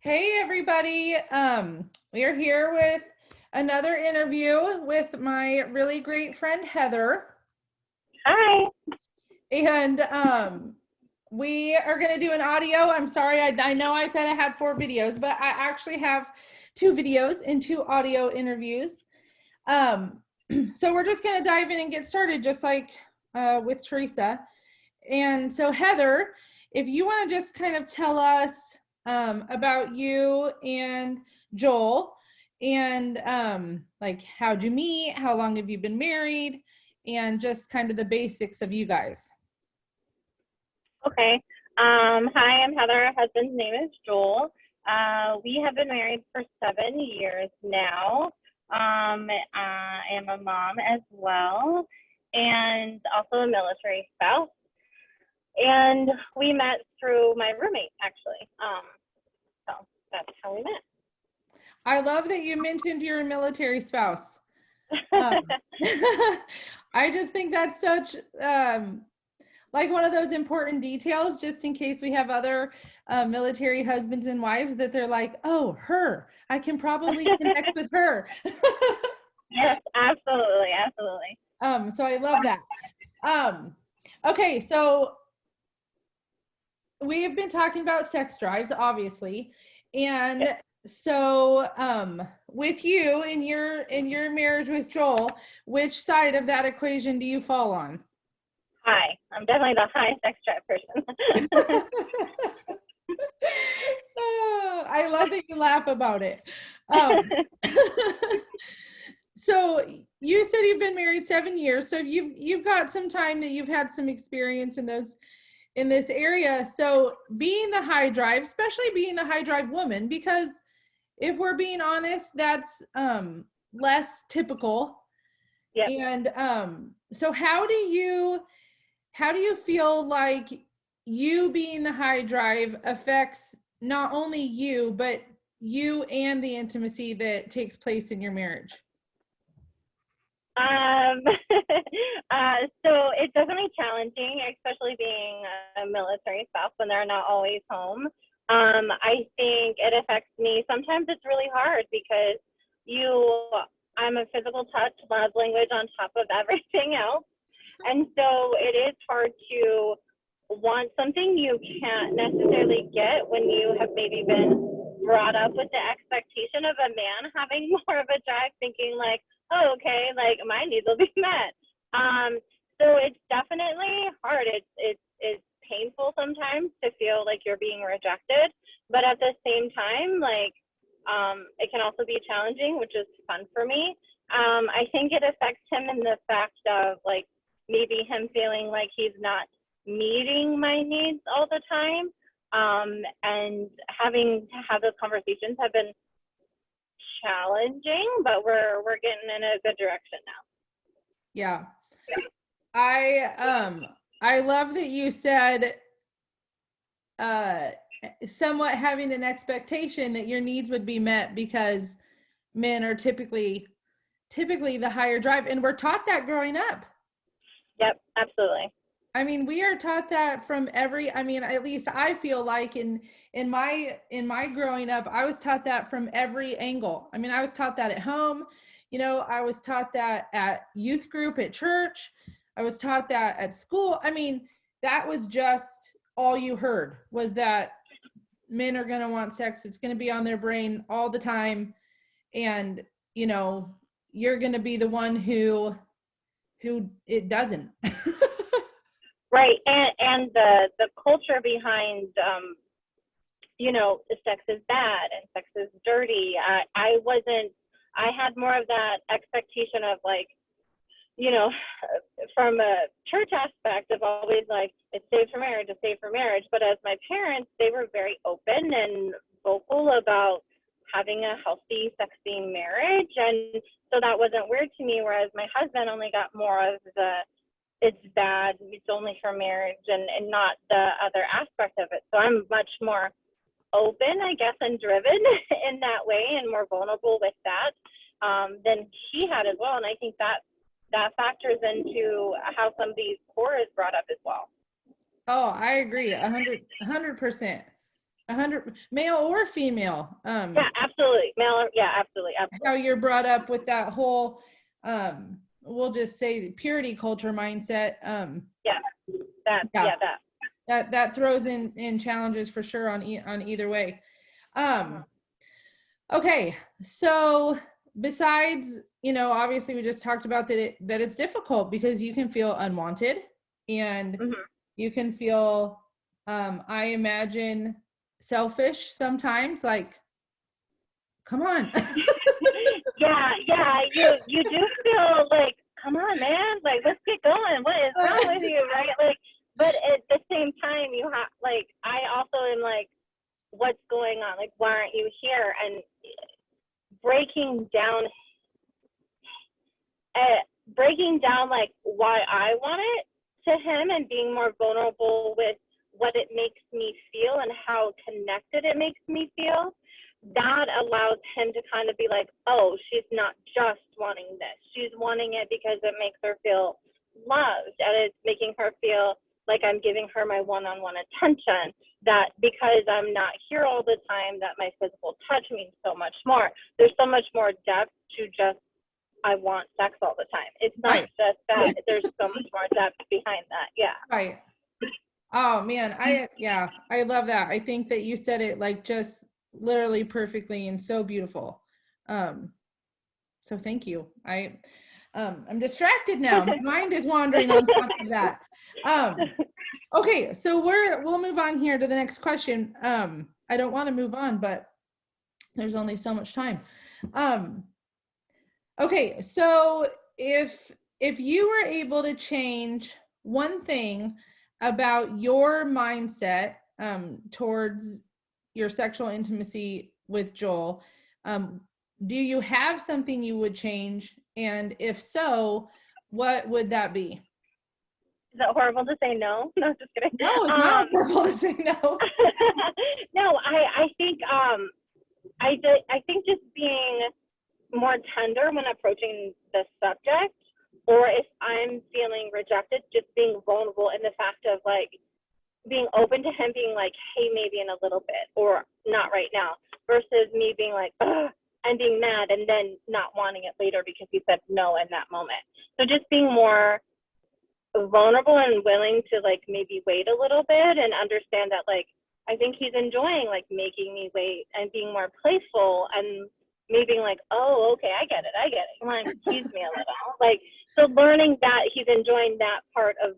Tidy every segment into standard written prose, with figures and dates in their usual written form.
Hey everybody, we are here with another interview with my really great friend Heather. Hi. And we are going to do an audio. I'm sorry, I know I said I had 4 videos, but I actually have 2 videos and 2 audio interviews. So we're just going to dive in and get started just like with Teresa. And so Heather, if you want to just kind of tell us about you and Joel, and like how'd you meet, how long have you been married, and just kind of the basics of you guys. Okay. Hi, I'm Heather. Our husband's name is Joel. We have been married for 7 years now. I am a mom as well, and also a military spouse. And we met through my roommate, actually. So that's how we met. I love that you mentioned your military spouse. I just think that's such like one of those important details, just in case we have other military husbands and wives that they're like, oh, her, I can probably connect with her. Yes, absolutely, absolutely. So I love that. Okay, so we have been talking about sex drives, obviously, and so with you in your marriage with Joel, which side of that equation do you fall on? Hi, I'm definitely the high sex drive person. I love that you laugh about it. So you said you've been married 7 years, so you've got some time that you've had some experience in this area. So being the high drive, especially being the high drive woman, because if we're being honest, that's less typical. Yep. And so how do you feel like you being the high drive affects not only you, but you and the intimacy that takes place in your marriage? So it's definitely challenging, especially being a military spouse when they're not always home. I think it affects me. Sometimes it's really hard because I'm a physical touch, love language on top of everything else. And so it is hard to want something you can't necessarily get when you have maybe been brought up with the expectation of a man having more of a drive, thinking like, oh, okay, like my needs will be met. So it's definitely hard. It's painful sometimes to feel like you're being rejected, but at the same time, like it can also be challenging, which is fun for me. I think it affects him in the fact of like maybe him feeling like he's not meeting my needs all the time, and having to have those conversations have been challenging, but we're getting in a good direction now. Yeah. I love that you said somewhat having an expectation that your needs would be met, because men are typically the higher drive, and we're taught that growing up. Yep, absolutely. I mean, we are taught that from at least I feel like in my growing up, I was taught that from every angle. I mean, I was taught that at home, I was taught that at youth group at church, I was taught that at school. I mean, that was just all you heard, was that men are going to want sex. It's going to be on their brain all the time. And, you're going to be the one who it doesn't. Right. And the culture behind, sex is bad and sex is dirty. I had more of that expectation of like, from a church aspect of always like, it's saved for marriage, it's saved for marriage. But as my parents, they were very open and vocal about having a healthy, sexy marriage. And so that wasn't weird to me, whereas my husband only got more of the, it's bad, it's only for marriage, and not the other aspect of it. So I'm much more open, I guess, and driven in that way, and more vulnerable with that than he had as well. And I think that factors into how somebody's core is brought up as well. Oh, I agree 100%. 100, male or female. Yeah, absolutely. Male, yeah, absolutely. How you're brought up with that whole, we'll just say purity culture mindset. Yeah, that throws in challenges for sure on either way. Okay, so besides, obviously we just talked about that it's difficult because you can feel unwanted and you can feel, I imagine, selfish sometimes, like, come on. yeah, you do feel like, come on, man, like, let's get going. What is wrong with you, right? Like, but at the same time, you have, like, I also am like, what's going on? Like, why aren't you here? And breaking down like why I want it to him, and being more vulnerable with what it makes me feel and how connected it makes me feel, that allows him to kind of be like, oh, she's not just wanting this. She's wanting it because it makes her feel loved, and it's making her feel like I'm giving her my one-on-one attention, that because I'm not here all the time, that my physical touch means so much more. There's so much more depth to just, I want sex all the time. It's not just that. There's so much more depth behind that. Yeah. Right. Oh man, I love that. I think that you said it like just literally perfectly and so beautiful. So thank you. I'm distracted now. My mind is wandering on top of that. Okay, so we'll move on here to the next question. I don't want to move on, but there's only so much time. Okay, so if you were able to change one thing about your mindset towards your sexual intimacy with Joel, do you have something you would change? And if so, what would that be? Is it horrible to say no? No, just kidding. No, it's not horrible to say no. No, I think I think just being more tender when approaching the subject, or if I'm feeling rejected, just being vulnerable in the fact of like being open to him being like, hey, maybe in a little bit, or not right now, versus me being like, ugh, and being mad and then not wanting it later because he said no in that moment. So just being more vulnerable and willing to like maybe wait a little bit and understand that like I think he's enjoying like making me wait, and being more playful and me being like, oh, okay, I get it. Come on, tease me a little. Like, so learning that he's enjoying that part of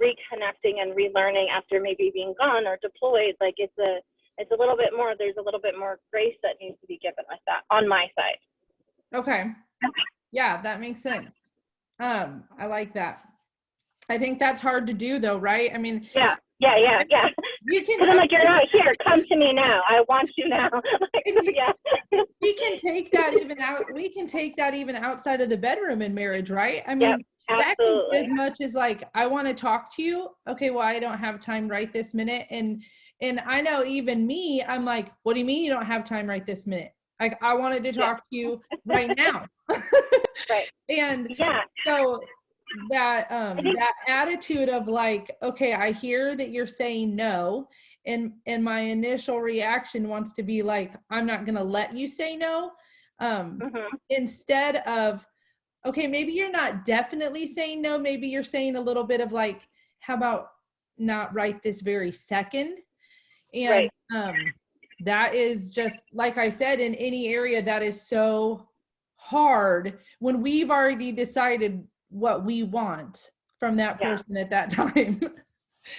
reconnecting and relearning after maybe being gone or deployed, like it's a little bit more, there's a little bit more grace that needs to be given with that on my side. Okay. Yeah, that makes sense. I like that. I think that's hard to do though, right? I mean, yeah. You can, because I'm like, you're not here, come to me now. I want you now. Like, yeah. We can take that even out. We can take that even outside of the bedroom in marriage, right? I mean, that can be as much as like, I want to talk to you. Okay, well, I don't have time right this minute. And I know even me, I'm like, what do you mean you don't have time right this minute? Like, I wanted to talk to you right now. Right. And so that that attitude of like, okay, I hear that you're saying no, and my initial reaction wants to be like, I'm not going to let you say no, instead of, okay, maybe you're not definitely saying no, maybe you're saying a little bit of like, how about not right this very second. And that is just, like I said, in any area that is so hard when we've already decided what we want from that person at that time.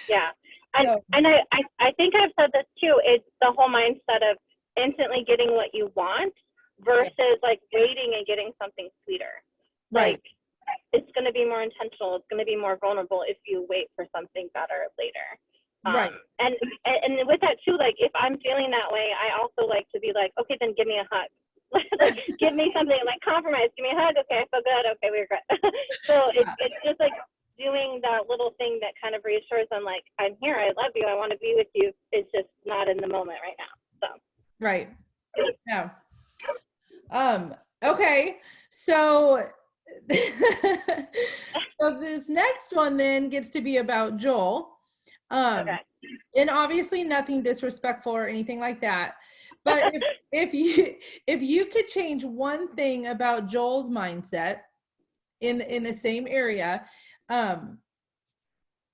Yeah. And I think I've said this too, it's the whole mindset of instantly getting what you want versus like waiting and getting something sweeter. Right. Like, it's going to be more intentional. It's going to be more vulnerable if you wait for something better later. Right. And with that too, like if I'm feeling that way, I also like to be like, okay, then give me a hug. Like, give me something, like compromise, give me a hug. Okay, I feel good. Okay, we're good. So it's just like doing that little thing that kind of reassures them, like, I'm here, I love you, I want to be with you. It's just not in the moment right now. So. Right. Yeah. Okay. So so this next one then gets to be about Joel. Okay. and obviously nothing disrespectful or anything like that. But if you could change one thing about Joel's mindset in the same area,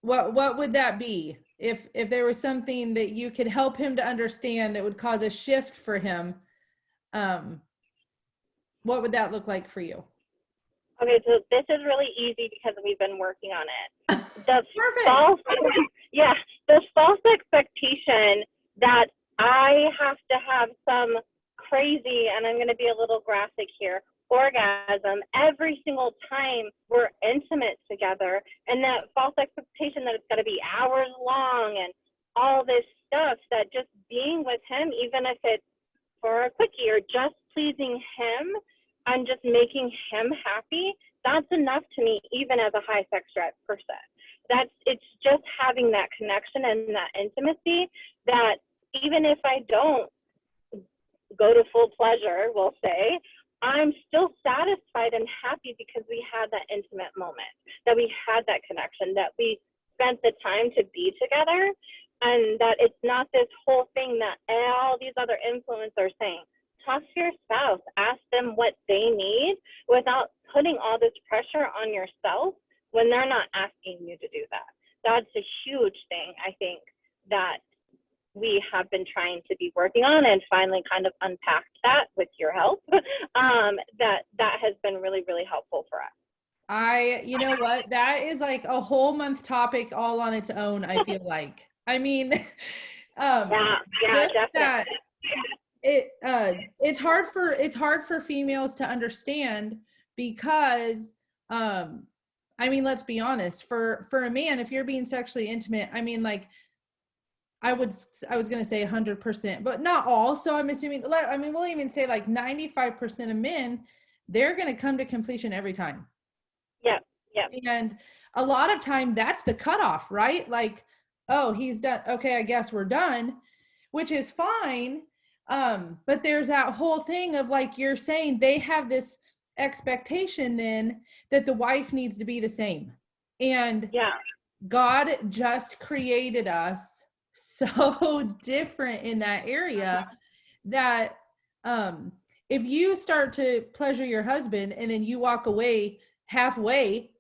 what would that be? If there was something that you could help him to understand that would cause a shift for him, what would that look like for you? Okay, so this is really easy because we've been working on it. The Perfect. the false expectation that I have to have some crazy, and I'm going to be a little graphic here, orgasm every single time we're intimate together, and that false expectation that it's going to be hours long and all this stuff, that just being with him, even if it's for a quickie or just pleasing him and just making him happy, that's enough to me, even as a high sex drive person. It's just having that connection and that intimacy, that even if I don't go to full pleasure, we'll say, I'm still satisfied and happy because we had that intimate moment, that we had that connection, that we spent the time to be together, and that it's not this whole thing that all these other influencers are saying. Talk to your spouse, ask them what they need without putting all this pressure on yourself when they're not asking you to do that. That's a huge thing, I think, that we have been trying to be working on, and finally kind of unpacked that with your help. That has been really, really helpful for us. You know what? That is like a whole month topic all on its own, I feel like. I mean, Yeah, definitely. It's hard for females to understand because, I mean, let's be honest, for a man, if you're being sexually intimate, I mean, like, I was going to say 100%, but not all. So I'm assuming, I mean, we'll even say like 95% of men, they're going to come to completion every time. Yeah. And a lot of time that's the cutoff, right? Like, oh, he's done. Okay, I guess we're done, which is fine. But there's that whole thing of, like you're saying, they have this expectation then that the wife needs to be the same. And God just created us so different in that area that if you start to pleasure your husband and then you walk away halfway,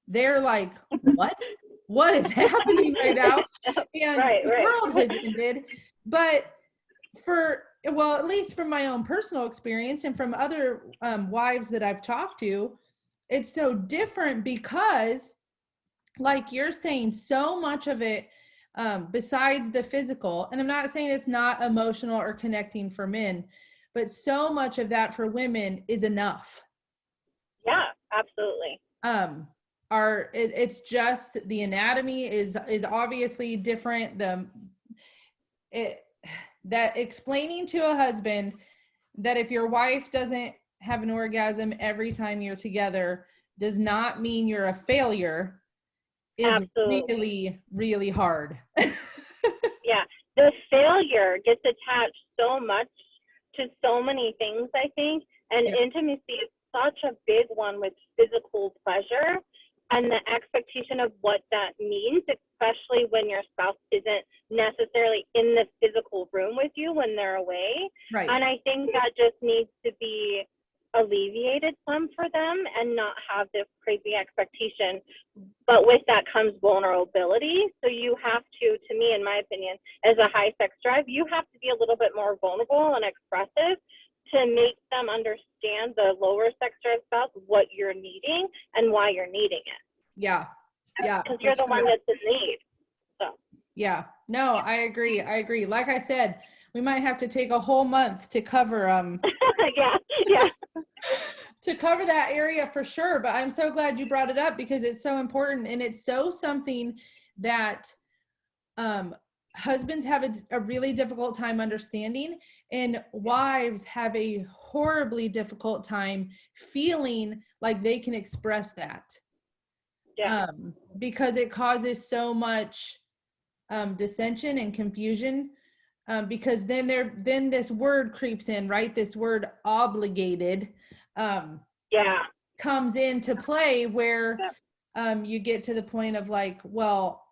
they're like, what is happening right now? And the world has ended. But at least from my own personal experience and from other wives that I've talked to, it's so different because, like you're saying, so much of it, besides the physical, and I'm not saying it's not emotional or connecting for men, but so much of that for women is enough. Yeah, absolutely. It's just the anatomy is obviously different. That explaining to a husband that if your wife doesn't have an orgasm every time you're together does not mean you're a failure is really, really hard. Yeah, the failure gets attached so much to so many things, I think, and intimacy is such a big one with physical pleasure and the expectation of what that means, especially when your spouse isn't necessarily in the physical room with you when they're away. Right. And I think that just needs to be alleviated some for them and not have this crazy expectation. But with that comes vulnerability. So you have to me, in my opinion, as a high sex drive, you have to be a little bit more vulnerable and expressive to make them understand, the lower sex drive spouse, what you're needing and why you're needing it. Yeah. Because you're the one that's in need. So. Yeah. No, I agree. Like I said, we might have to take a whole month to cover yeah. to cover that area for sure. But I'm so glad you brought it up because it's so important, and it's so something that husbands have a really difficult time understanding, and wives have a horribly difficult time feeling like they can express that. Because it causes so much dissension and confusion, because then this word creeps in, right? This word obligated comes into play where you get to the point of like, well,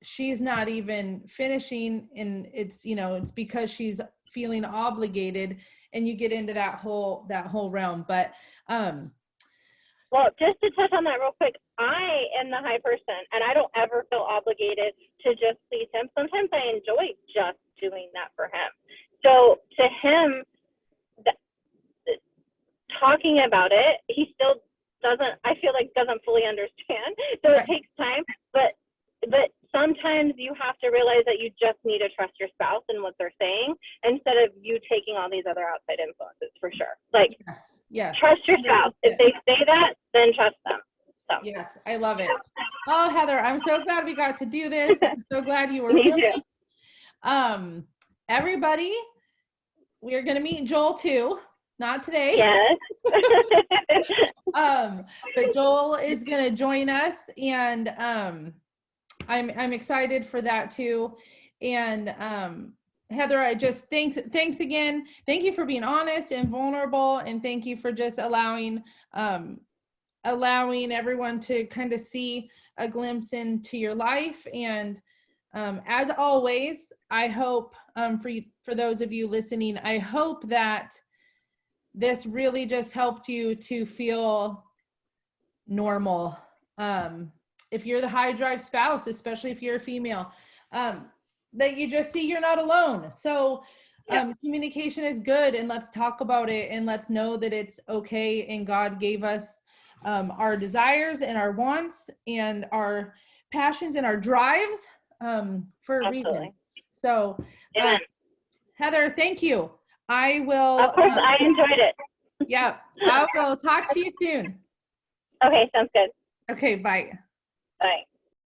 she's not even finishing, and it's, you know, it's because she's feeling obligated, and you get into that whole realm. But well, just to touch on that real quick, I am the high person, and I don't ever feel obligated to just please him. Sometimes I enjoy just doing that for him. So to him, talking about it, he still doesn't, I feel like, doesn't fully understand. So it takes time, but sometimes you have to realize that you just need to trust your spouse and what they're saying instead of you taking all these other outside influences, for sure. Like, yes. Trust your spouse. If they say that, then trust them. So. Yes, I love it. Oh, Heather, I'm so glad we got to do this. I'm so glad you were Me willing. Everybody, we are going to meet Joel too. Not today. Yes. But Joel is going to join us, and I'm excited for that too. And Heather, I just thanks again. Thank you for being honest and vulnerable, and thank you for just allowing everyone to kind of see a glimpse into your life. And as always, I hope for those of you listening, I hope that this really just helped you to feel normal. If you're the high drive spouse, especially if you're a female, that you just see you're not alone. So communication is good, and let's talk about it, and let's know that it's okay. And God gave us our desires and our wants and our passions and our drives for a reason. So Heather, thank you. I will. Of course, I enjoyed it. Yeah, I will talk to you soon. Okay, sounds good. Okay, bye. Bye.